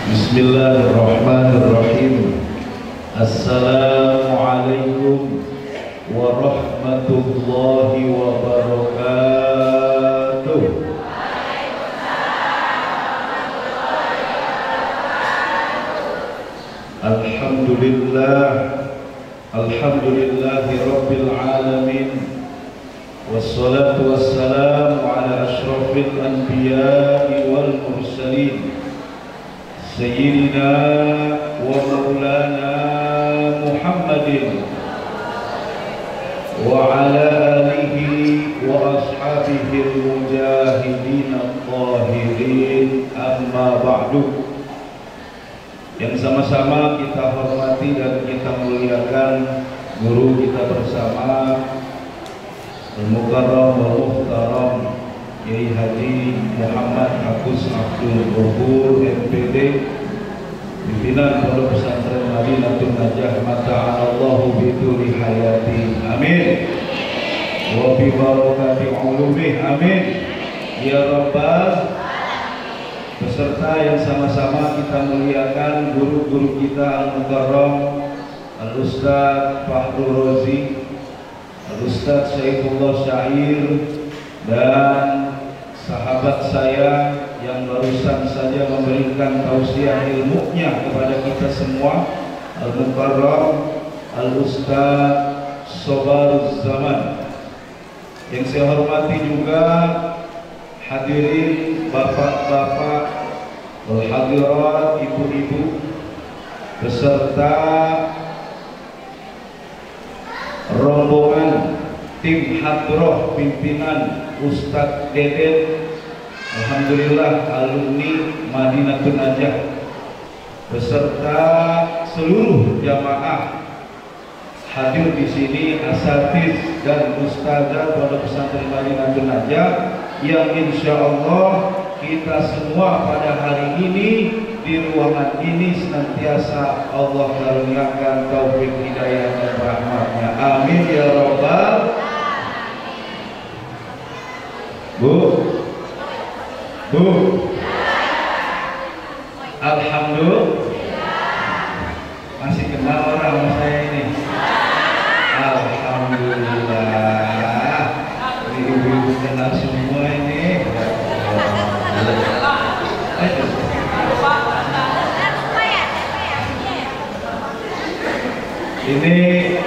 Bismillahirrahmanirrahim. Assalamualaikum warahmatullahi wabarakatuh. Alhamdulillah, alhamdulillahi rabbil alamin. Wassalatu wassalamu ala asyrafil anbiya'i wal mursalin, Sayyidina wa maulana Muhammadin wa ala alihi wa ashabihi al-mujahidin al-tahirin, amma ba'du. Yang sama-sama kita hormati dan kita muliakan guru kita bersama, Al-Mukarram wal Muhtaram Kiai Haji Muhammad Agus Abdul Ghafur MPD, pimpinan Pondok Pesantren Madinatul Najah, mata'alallahu bituli hayati, amin, wa bi barakati ulumih, amin ya rabbal. Beserta yang sama-sama kita muliakan guru-guru kita Al-Mukarram Al-Ustadz Fahrul Razi, Al-Ustadz Saifullah Syair, dan sahabat saya yang barusan saja memberikan tausiah ilmunya kepada kita semua, Al-Mukarram Al-Ustadz Sobaruz Zaman. Yang saya hormati juga hadirin bapak-bapak, wal-hadirat, ibu-ibu, beserta rombongan tim hadroh pimpinan Ustadz Deden, alhamdulillah alumni Madinatul Najah, beserta seluruh jamaah hadir di sini, asatiz dan ustazah Pondok Pesantren Madinatul Najah, yang insya Allah kita semua pada hari ini di ruangan ini senantiasa Allah karuniakan taufik hidayah dan rahmatnya, amin ya rabbal. Bu, alhamdulillah, masih kenal orang sama saya ini, alhamdulillah, ibu-ibu kenal semua ini. Ini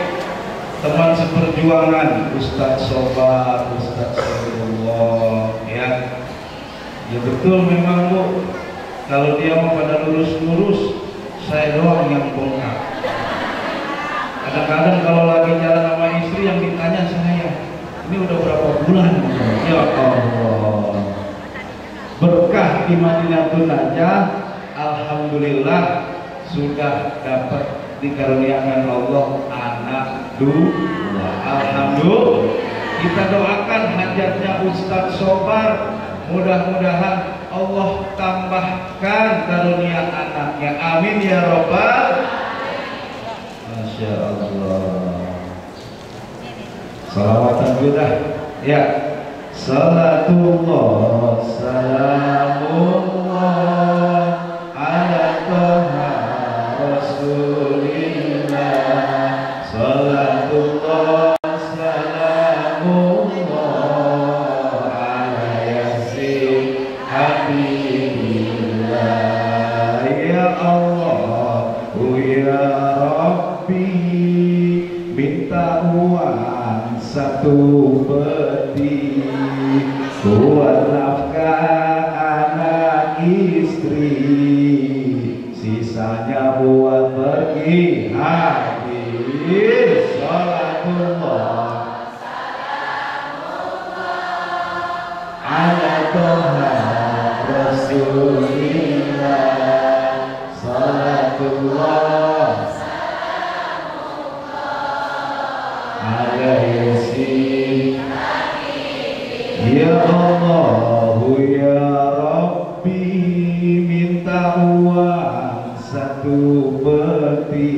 teman seperjuangan Ustadz Sobar, Ustadz Saifullah, ya. Ya betul memang Bu, kalau dia mau pada lurus-lurus, saya doang yang bongkar. Kadang-kadang kalau lagi jalan sama istri yang ditanya saya, ini udah berapa bulan? Ya Allah, berkah di Madinatul Najah, alhamdulillah sudah dapat dikaruniakan Allah anak dua, alhamdulillah. Kita doakan hajatnya Ustadz Sobar, mudah-mudahan Allah tambahkan karunia anaknya, amin ya robbal. Masya Allah. Salawatan kita ya. Salatullah salamullah ala toha rasulillah. Salatullah salamullah ala yasin habibillah. Ya Allah ya Rabbi, minta uang satu peti buat nafkah anak istri, sisanya buat pergi haji. Salatullah ala toha rasulillah. Salatullah ala yasin. Ya Allah ya Rabbi, minta uang satu peti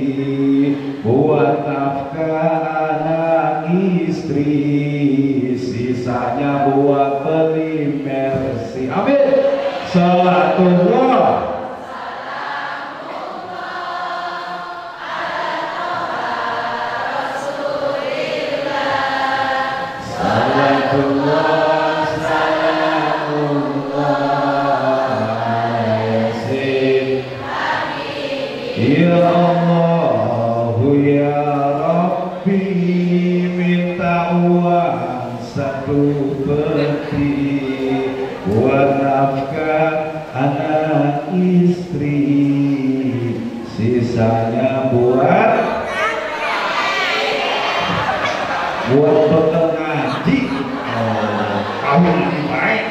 buat nafkah anak istri, sisanya buat beli mercy. Amin. Salatullah Ya Allah ya Rabbi, minta uang 1 peti buat nafkah anak istri, sisanya buat bekal ngaji. Kawin lebih baik.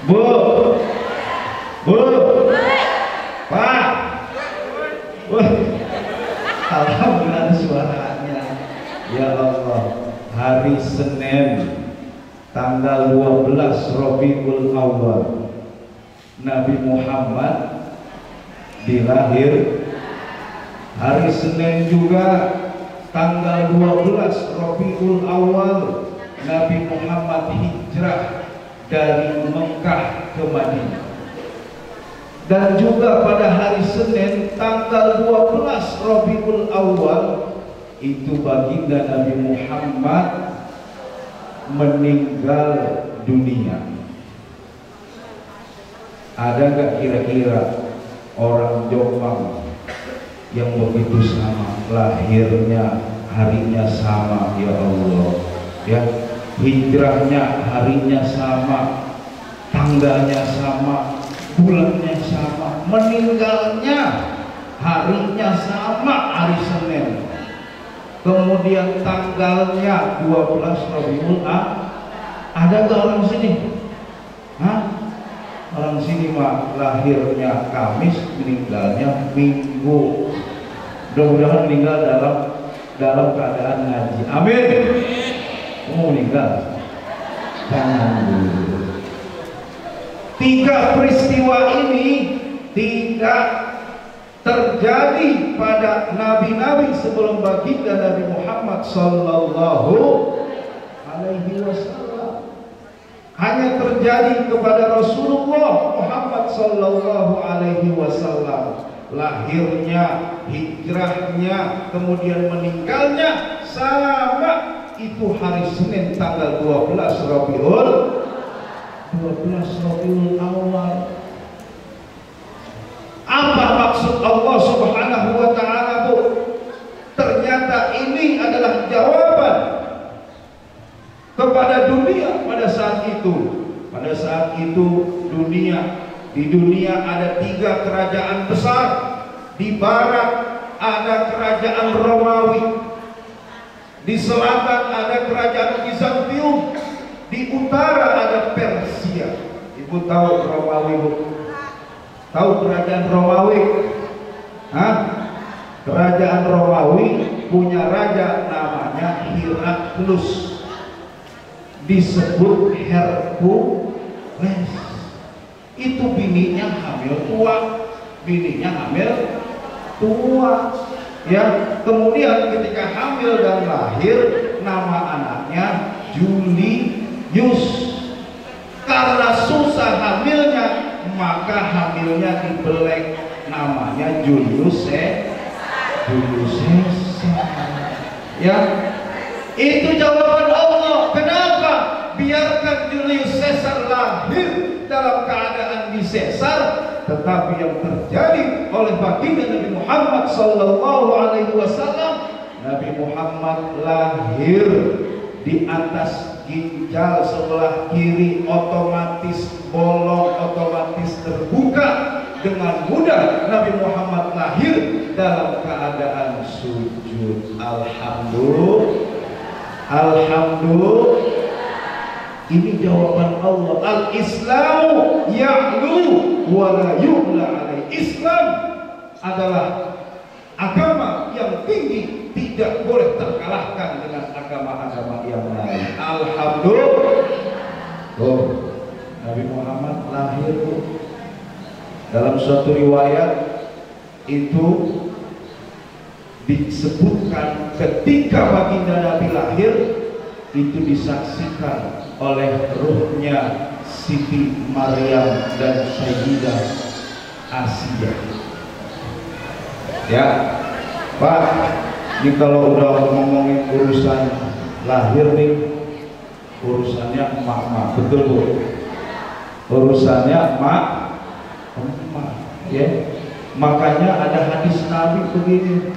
Bu, Pak, alhamdulillah suaranya. Ya Allah, hari Senin tanggal 12 Rabiul Awal Nabi Muhammad dilahir. Hari Senin juga tanggal 12 Rabiul Awal Nabi Muhammad hijrah dari Mekah ke Madinah. Dan juga pada hari Senin tanggal 12 Rabiul Awal itu baginda Nabi Muhammad meninggal dunia. Ada gak kira-kira orang Jombang yang begitu sama, lahirnya harinya sama? Ya Allah ya, hijrahnya harinya sama, tanggalnya sama, bulannya sama, meninggalnya harinya sama, hari Senin. Kemudian tanggalnya 12 Rabiul Awal. Ada gak orang sini? Hah? Orang sini mah lahirnya Kamis, meninggalnya Minggu. Mudah-mudahan meninggal dalam keadaan ngaji. Amin. Mau meninggal? Jangan dulu. 3 peristiwa ini tidak terjadi pada nabi-nabi sebelum baginda Nabi Muhammad sallallahu alaihi wasallam. Hanya terjadi kepada Rasulullah Muhammad sallallahu alaihi wasallam. Lahirnya, hijrahnya, kemudian meninggalnya sama, itu hari Senin tanggal 12 Rabiul Awal. Apa maksud Allah Subhanahu wa ta'ala, Bu? Ternyata ini adalah jawaban kepada dunia pada saat itu. Pada saat itu di dunia ada 3 kerajaan besar. Di barat ada kerajaan Romawi, di selatan ada kerajaan Bizantium, di utara ada Persia. Ibu tahu Romawi, Bu? Tahu kerajaan Romawi? Hah? Kerajaan Romawi punya raja namanya Heraklius, disebut Hercules. Itu bininya hamil tua, ya. Kemudian ketika hamil dan lahir, nama anaknya Julius. Karena susah hamilnya, maka hamilnya dibelek, namanya Julius Caesar. Ya, itu jawaban Allah. Kenapa biarkan Julius Caesar lahir dalam keadaan disesar, tetapi yang terjadi oleh baginda Nabi Muhammad sallallahu alaihi wasallam, Nabi Muhammad lahir di atas ginjal sebelah kiri otomatis bolong, otomatis terbuka. Dengan mudah Nabi Muhammad lahir dalam keadaan sujud. Alhamdulillah. Ini jawaban Allah. Al-Islamu ya'lu wa la yu'la alaih. Islam adalah agama yang tinggi, tidak boleh terkalahkan dengan agama-agama yang lain. Alhamdulillah. Nabi Muhammad lahir dalam suatu riwayat itu disebutkan ketika baginda Nabi lahir itu disaksikan oleh ruhnya Siti Maryam dan Sayyidah Asia. Ya, Pak, ini kalau udah ngomongin urusan lahir nih, urusannya emak-emak, betul Bu? Urusannya emak, ya. Makanya ada hadis Nabi begini.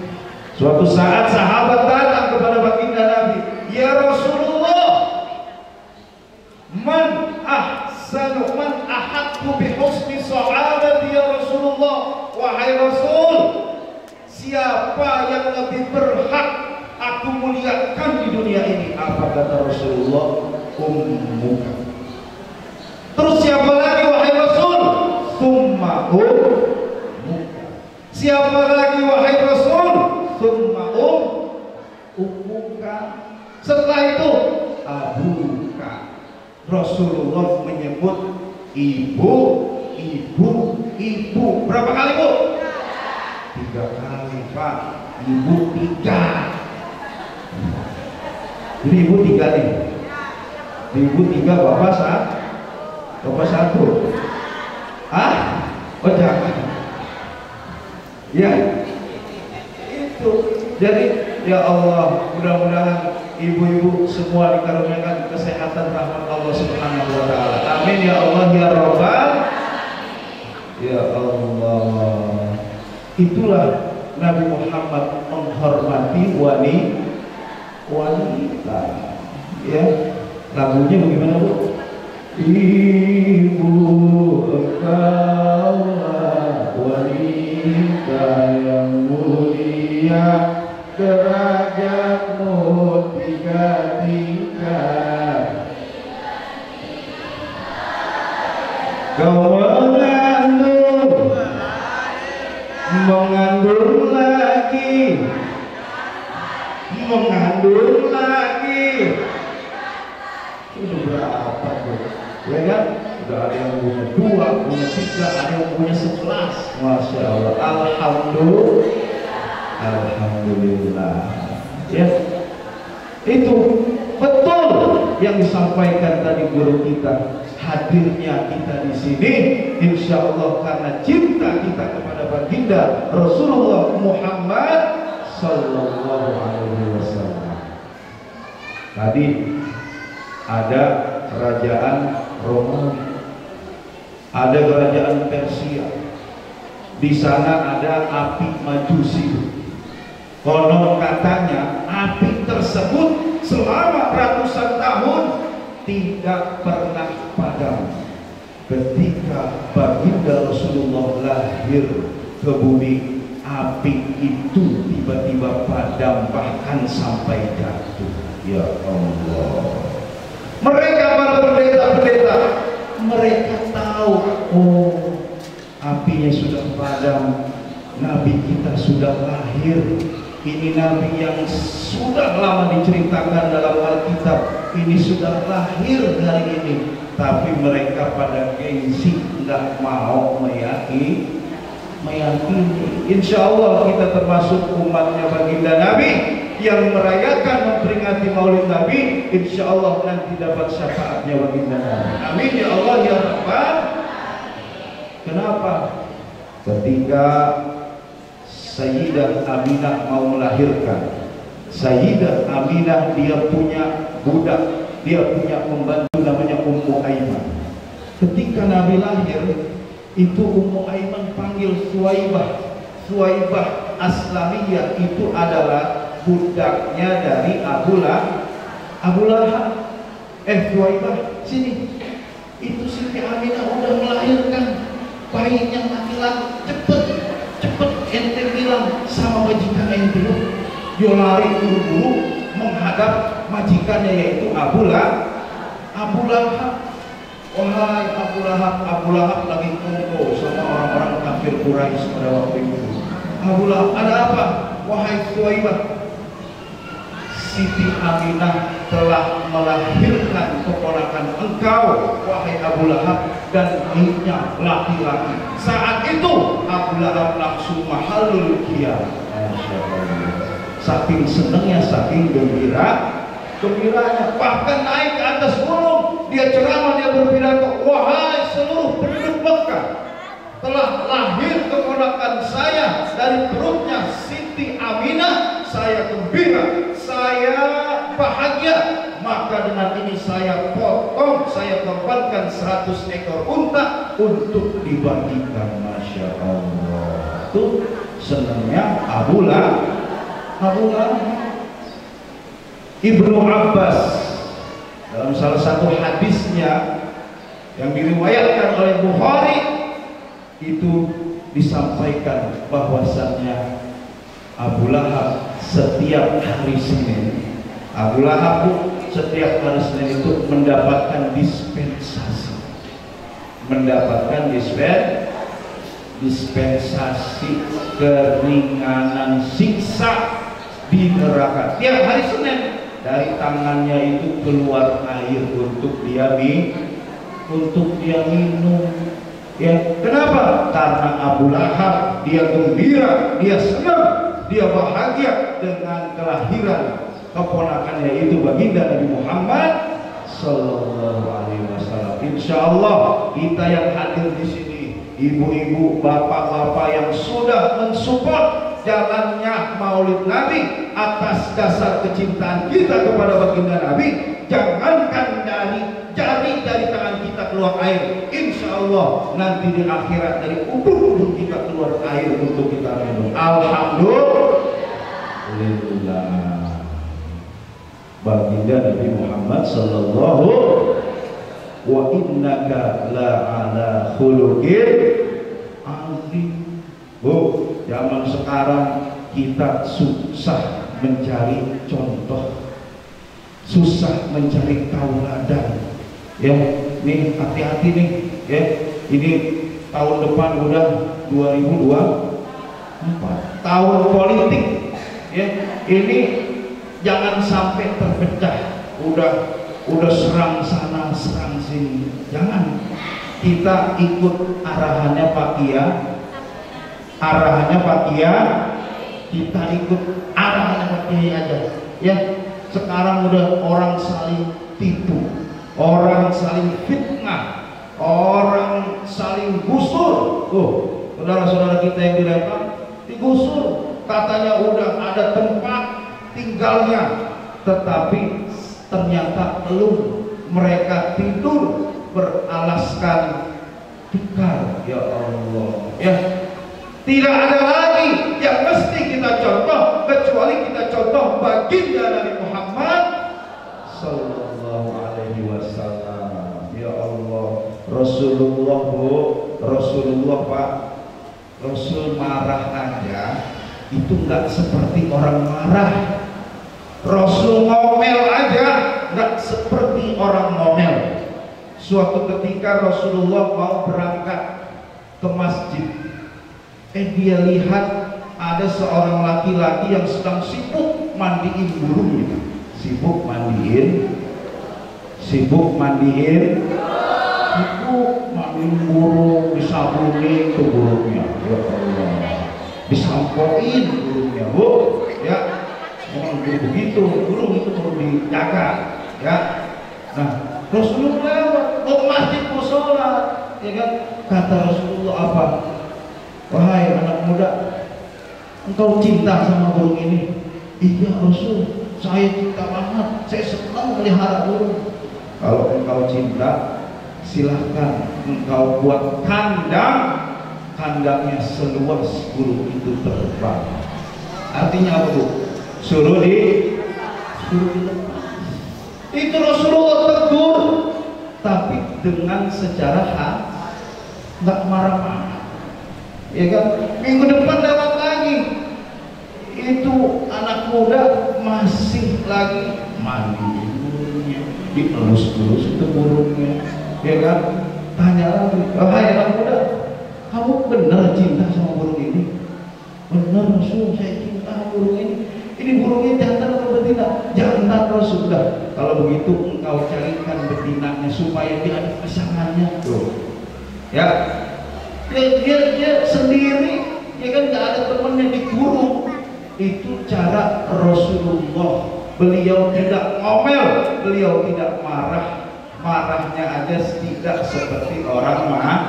Suatu saat sahabat datang kepada baginda Nabi, "Ya Rasulullah, man ahaqqu bi husni sahabati ya Rasulullah." Wahai Rasul, siapa yang lebih berhak aku muliakan di dunia ini? Apa kata Rasulullah? Ummuka. Terus siapa lagi wahai Rasul? Summa ummuka. Siapa lagi wahai Rasul? Summa ummuka. Setelah itu abuka. Rasulullah menyebut ibu. Berapa kali, Bu? 3 kali, Pak. Ibu 3. Jadi ibu 3 nih. Ibu 3, bapak 1. Ah? Oh jangan. Ya. Itu. Jadi ya Allah, mudah-mudahan ibu-ibu semua dikaruniakan kesehatan rahmat Allah Subhanahu wa taala. Amin ya Allah ya Rabbal. Ya Allah. Itulah Nabi Muhammad menghormati wanita. Ya. Lagunya bagaimana, Bu? Ibu engkaulah wanita yang mulia, derajatmu 3 tingkat. Kau mengandung lagi. Udah berapa tuh? Ya kan? Udah ada yang punya 2, punya 3, ada yang punya 11. Masya Allah. Alhamdulillah. Ya, itu betul yang disampaikan tadi guru kita. Hadirnya kita di sini, insya Allah karena cinta kita kepada baginda Rasulullah Muhammad Sallallahu Alaihi Wasallam. Tadi ada kerajaan Romawi, ada kerajaan Persia. Di sana ada api Majusi. Konon katanya api tersebut selama ratusan tahun tidak pernah padam. Ketika baginda Rasulullah lahir ke bumi, api itu tiba-tiba padam, bahkan sampai jatuh. Ya Allah. Mereka para pendeta-pendeta, mereka tahu, oh apinya sudah padam, Nabi kita sudah lahir. Ini Nabi yang sudah lama diceritakan dalam Alkitab, ini sudah lahir hari ini. Tapi mereka pada gengsi, nggak mau meyakini. Insya Allah kita termasuk umatnya baginda Nabi yang merayakan memperingati Maulid Nabi. Insya Allah nanti dapat syafaatnya baginda Nabi. Amin ya Allah ya Rabbal. Kenapa? Ketika Sayyidah Aminah mau melahirkan, Sayyidah Aminah dia punya budak, dia punya pembantu namanya Ummu Aiman. Ketika Nabi lahir, itu Ummu Aiman panggil Suwaibah. Suwaibah Aslamiyah itu adalah budaknya dari Abu Lahab. Suwaibah sini. Itu Siti Aminah udah melahirkan bayinya laki-laki. Cepet ente bilang sama majikan ente. Dia lari buru-buru menghadap majikannya yaitu Abu Lahab. Wahai Abu Lahab lagi kumpul sama orang-orang kafir Quraisy pada waktu itu. Abu Lahab, ada apa? Wahai Suwaibah, Siti Aminah telah melahirkan keponakan engkau, wahai Abu Lahab, dan bayinya laki-laki. Saat itu Abu Lahab langsung mahalul qiyam. Saking senangnya, saking gembiranya, bahkan naik ke atas gunung, dia ceramah, dia berpidato, wahai seluruh penduduk Mekah, telah lahir keponakan saya dari perutnya Siti Aminah. Saya gembira, saya bahagia, maka dengan ini saya potong, saya korbankan 100 ekor unta untuk dibagikan. Masya Allah. itu senangnya Abu Lahab. Ibnu Abbas dalam salah satu hadisnya yang diriwayatkan oleh Bukhari itu disampaikan bahwasannya Abu Lahab setiap hari Senin, Abu Lahab setiap hari Senin itu mendapatkan dispensasi, dispensasi keringanan siksa di neraka tiap hari Senin. Dari tangannya itu keluar air untuk dia minum. Ya, kenapa? Karena Abu Lahab dia gembira, dia senang, dia bahagia dengan kelahiran keponakannya itu baginda Nabi Muhammad Sallallahu Alaihi Wasallam. Insya Allah kita yang hadir di sini, ibu-ibu, bapak-bapak yang sudah mensupport jalannya Maulid Nabi atas dasar kecintaan kita kepada baginda Nabi, jangankan dari tangan kita keluar air, insya Allah nanti di akhirat dari ubun-ubun kita keluar air untuk kita minum. Alhamdulillah. Baginda Nabi Muhammad Sallallahu wa innaka la ala khuluqin azim. Zaman sekarang kita susah mencari contoh, susah mencari tauladan. Ya, nih hati-hati nih, ya. Ini tahun depan udah 2024, tahun politik. Ya, ini jangan sampai terpecah. Udah serang sana, serang sini. Jangan. Kita ikut arahannya Pak Kia, kita ikut arahannya Pak Kiai aja. Ya, sekarang udah orang saling tipu, orang saling fitnah, orang saling gusur. Saudara-saudara kita yang dilempar digusur, katanya udah ada tempat tinggalnya, tetapi ternyata belum. Mereka tidur beralaskan tikar. Ya Allah, ya. Tidak ada lagi yang mesti kita contoh kecuali kita contoh baginda Nabi Muhammad Sallallahu Alaihi Wasallam. Ya Allah, Rasulullah Pak, Rasul marah aja itu nggak seperti orang marah. Rasul ngomel aja nggak seperti orang ngomel. Suatu ketika Rasulullah mau berangkat ke masjid, dia lihat ada seorang laki-laki yang sedang sibuk mandiin burungnya, sibuk mandiin burung, disabuni ke burungnya. Ya Allah, disampoin burungnya, Bu. Ya, memang begitu, burung itu perlu dijaga. Ya, nah Rasulullah lewat ke masjid mau sholat, ya kan? Kata Rasulullah apa? Wahai anak muda, engkau cinta sama burung ini? Iya Rasul, saya cinta banget, saya senang melihara burung. Kalau engkau cinta, silahkan engkau buat kandangnya seluas burung itu terbang. Artinya apa, Bu? Suruh dilepas. Itu Rasulullah tegur, tapi dengan secara nggak marah-marah. Ya kan, minggu depan lewat lagi, itu anak muda masih lagi mandi burungnya, dielus-elus itu burungnya. Ya kan, tanya lagi, wahai anak muda, kamu benar cinta sama burung ini? Benar Rasul, saya cinta burung ini. Ini burungnya jantan atau betina? Jantan Rasul. Sudah, kalau begitu engkau carikan betinanya supaya dia ada pasangannya. Tuh, ya. Dia sendiri, ya kan, nggak ada temannya, dikurung. Itu cara Rasulullah. Beliau tidak ngomel, beliau tidak marah. Marahnya aja tidak seperti orang marah.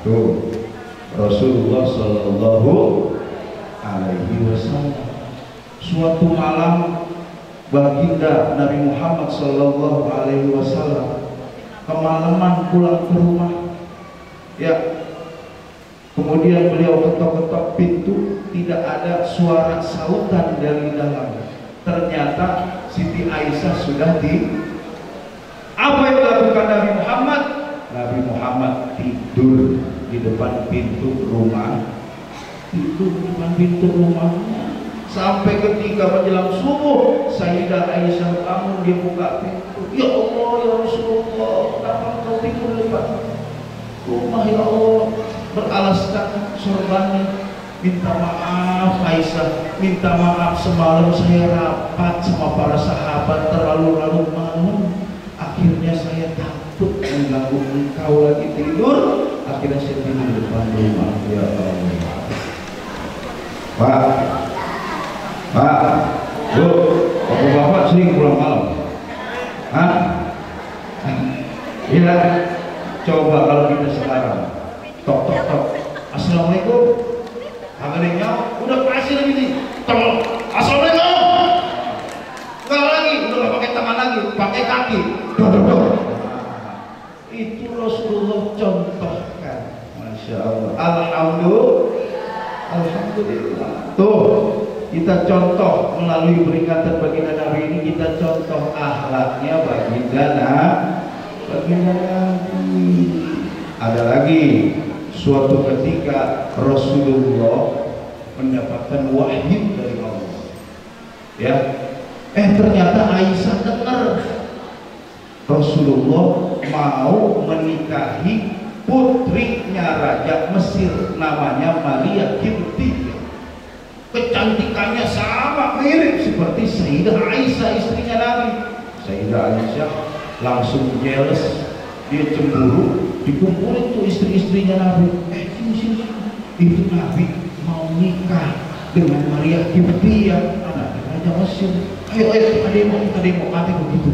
Tuh, Rasulullah Sallallahu Alaihi Wasallam. Suatu malam baginda Nabi Muhammad Sallallahu Alaihi Wasallam kemalaman pulang ke rumah. Ya, Kemudian beliau ketok-ketok pintu, tidak ada suara sautan dari dalam. Ternyata Siti Aisyah sudah di. Apa yang dilakukan Nabi Muhammad? Nabi Muhammad tidur di depan pintu rumah. Tidur di depan pintu rumahnya. Sampai ketika menjelang subuh, Sayyidah Aisyah bangun, dia buka pintu. Ya Allah, ya Rasulullah, kenapa engkau tidur di depan rumah ya Allah? Beralaskan sorbannya, minta maaf Aisyah, minta maaf semalam saya rapat sama para sahabat terlalu malam, akhirnya saya takut mengganggu engkau lagi tidur, akhirnya saya tidur di depan rumah. Ya Allah. Pak, Bu, bapak sering pulang malam? Hah? Iya. Coba kalau kita sekarang tok. Assalamualaikum. Kagak ada yang nyawa. Udah kasih lagi nih. Tok. Assalamualaikum. Enggak lagi. Udah nggak pakai tangan lagi, pakai kaki. Dor. Itu Rasulullah contohkan. Masya Allah. Alhamdulillah. Tuh, kita contoh melalui peringatan baginda Nabi ini, kita contoh akhlaknya baginda Nabi. Ada lagi suatu ketika Rasulullah mendapatkan wahyu dari Allah. Ya, ternyata Aisyah dengar Rasulullah mau menikahi putrinya Raja Mesir, namanya Maria Qibtiyah. Kecantikannya sama mirip seperti Sayyidah Aisyah, istrinya Nabi. Sayyidah Aisyah langsung jealous, dia cemburu, dikumpulin tuh istri-istrinya Nabi. Sini. Itu Nabi mau nikah dengan Maria Qibtiyah, anak Raja Mesir. Ayo kita demo, kata begitu.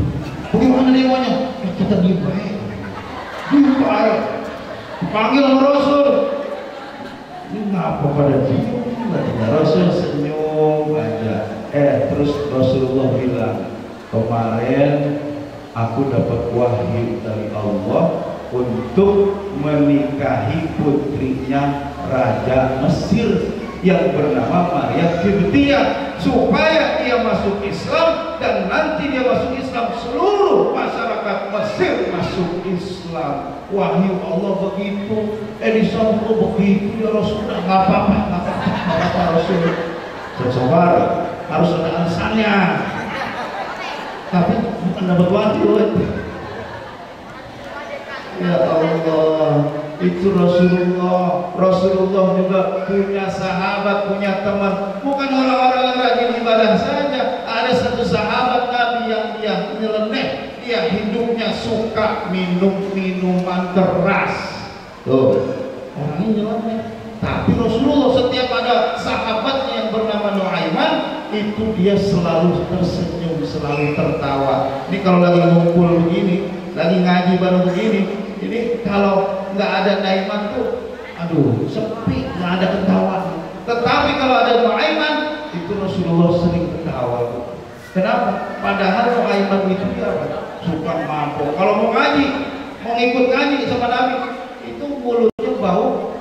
Bagaimana demonya? Kita diem baik. Panggil Rasul. Ini ngapa pada diem? Rasul senyum aja. Terus Rasulullah bilang, kemarin aku dapat wahyu dari Allah untuk menikahi putrinya Raja Mesir yang bernama Maria Qibtiyah, supaya dia masuk Islam, dan nanti dia masuk Islam seluruh masyarakat Mesir masuk Islam. Wahyu Allah begitu. Disambut begitu ya Rasulullah. Nggak apa-apa Rasul. Sabar, harus ada alasannya. Tapi bukan dapat wahyu. Ya Allah, itu Rasulullah juga punya sahabat, punya teman, bukan orang-orang yang rajin ibadah saja. Ada satu sahabat Nabi yang dia nyeleneh, dia hidupnya suka minum minuman keras. Tuh, orangnya nyeleneh. Tapi Rasulullah setiap ada sahabatnya yang bernama Nuaiman, itu dia selalu tersenyum, selalu tertawa. Ini kalau lagi ngumpul begini, lagi ngaji baru begini, ini kalau nggak ada Nuaiman tuh, aduh, sepi, nggak ada ketawa. Tetapi kalau ada Nuaiman, itu Rasulullah sering ketawa. Kenapa? Padahal Nuaiman itu dia suka mabok. Kalau mau ngaji, mau ikut ngaji sama Nabi, itu mulutnya bau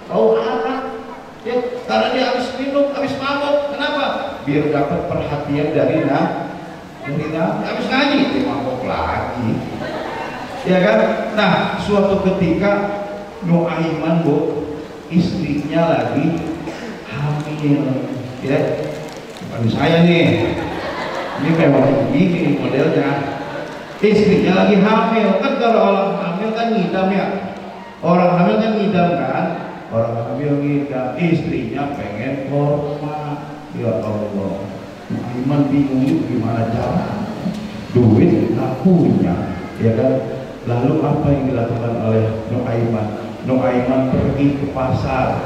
arak. Ya, karena dia habis minum, habis mabok. Kenapa? Biar dapat perhatian dari Nabi. Habis ngaji, dia mabok lagi. Ya kan? Nah, suatu ketika Nuaiman, Bu, istrinya lagi hamil. Ya, bukan saya nih. Ini memang begini modelnya. Istrinya lagi hamil. Kan kalau orang hamil kan ngidam ya. Orang hamil kan ngidam kan. Orang hamil ngidam. Istrinya pengen korma. Ya Allah. Nuaiman bingung gimana cara. Duit nggak punya. Ya kan? Lalu apa yang dilakukan oleh Nuaiman? Nuaiman pergi ke pasar,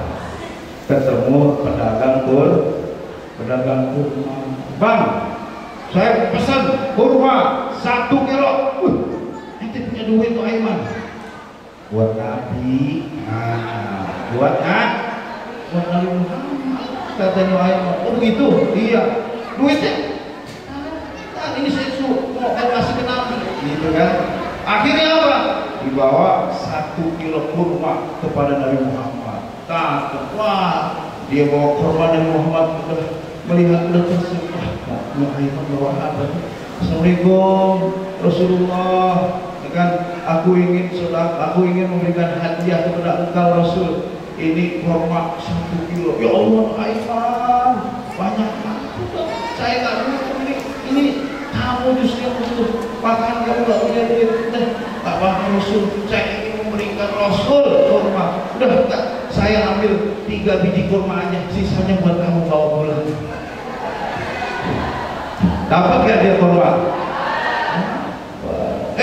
ketemu pedagang kurma. Bang, saya pesan kurma 1 kilo. Nanti punya duit Nuaiman. Buat Nabi. Buat Nabi Muhammad. Kata Nuaiman. Oh begitu? Iya. Duitnya? Ini saya mau kasih ke Nabi. Gitu kan? Akhirnya apa? Dibawa 1 kilo kurma kepada Nabi Muhammad. takut. Wah, dia bawa korban Nabi Muhammad, udah melihat udah tersumpah. Muhammad bawa apa? Assalamualaikum Rasulullah. Kan aku ingin memberikan hadiah kepada engkau Rasul. Ini kurma 1 kilo. Ya Allah, Aiman, banyak banget. Saya tak butuh ini kamu justru yang butuh makan, kamu gak punya duit. Tak apa Rasul, saya ingin memberikan Rasul kurma. Udah, enggak, saya ambil 3 biji kurma aja, sisanya buat kamu bawa pulang. Dapat gak dia kurma?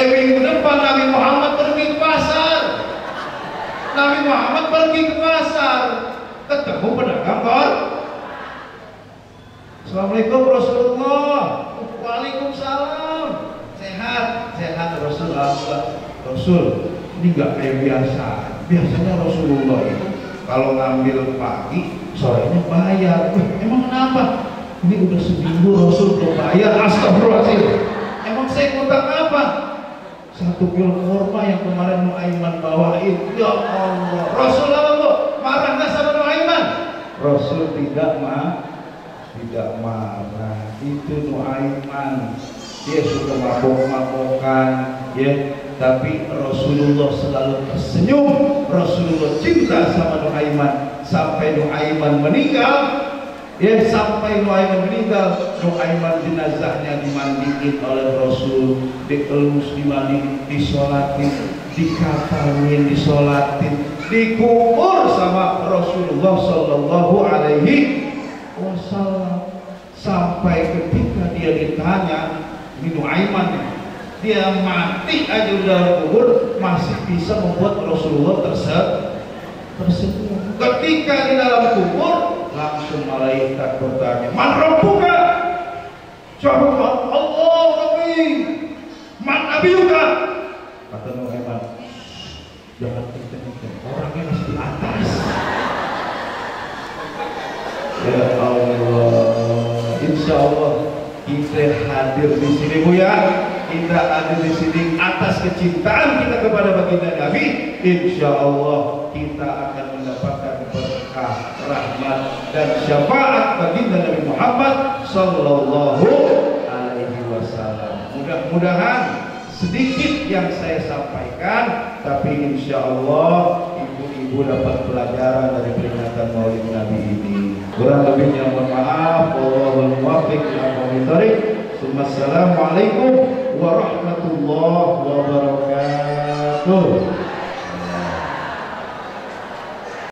Minggu depan Nabi Muhammad pergi ke pasar. Nabi Muhammad pergi ke pasar, ketemu pedagang kor. Assalamualaikum Rasulullah. Waalaikumsalam. Sehat Rasulullah. Rasul, ini nggak kayak biasa. Biasanya Rasulullah itu kalau ngambil pagi, sorenya bayar. Emang kenapa? Ini udah seminggu Rasul belum bayar. Astagfirullahaladzim. Emang saya ngutang apa? 1 kilo kurma yang kemarin Nuaiman bawain. Ya Allah, Rasul apa bu? Marah nggak sama Nuaiman? Rasul tidak marah. Itu Nuaiman, dia suka mabok-mabokan, ya. Tapi Rasulullah selalu tersenyum. Rasulullah cinta sama Nuaiman sampai Nuaiman meninggal. Ya, sampai Nuaiman meninggal, Nuaiman jenazahnya dimandiin oleh Rasul, dielus, dimandiin, disolatin, dikafanin, disolatin, dikubur sama Rasulullah Sallallahu Alaihi Wasallam. Sampai ketika dia ditanya, ini Nuaiman, dia mati aja di dalam kubur masih bisa membuat Rasulullah tersenyum. Ketika di dalam kubur, langsung malaikat bertanya, man rabbuka? Siapa Allah Nabi? Man nabiyuka? Kata Nuaiman, jangan kenceng-kenceng, orangnya masih di atas. Ya Allah, insya Allah kita hadir di sini bu ya. Kita hadir di sini atas kecintaan kita kepada baginda Nabi. Insya Allah kita akan mendapatkan berkah, rahmat dan syafaat baginda Nabi Muhammad Sallallahu Alaihi Wasallam. Mudah-mudahan sedikit yang saya sampaikan, tapi insya Allah ibu-ibu dapat pelajaran dari peringatan Maulid Nabi ini. Kurang lebihnya mohon maaf. Wallahul muwaffiq ila aqwamit thoriq. Assalamualaikum warahmatullahi wabarakatuh.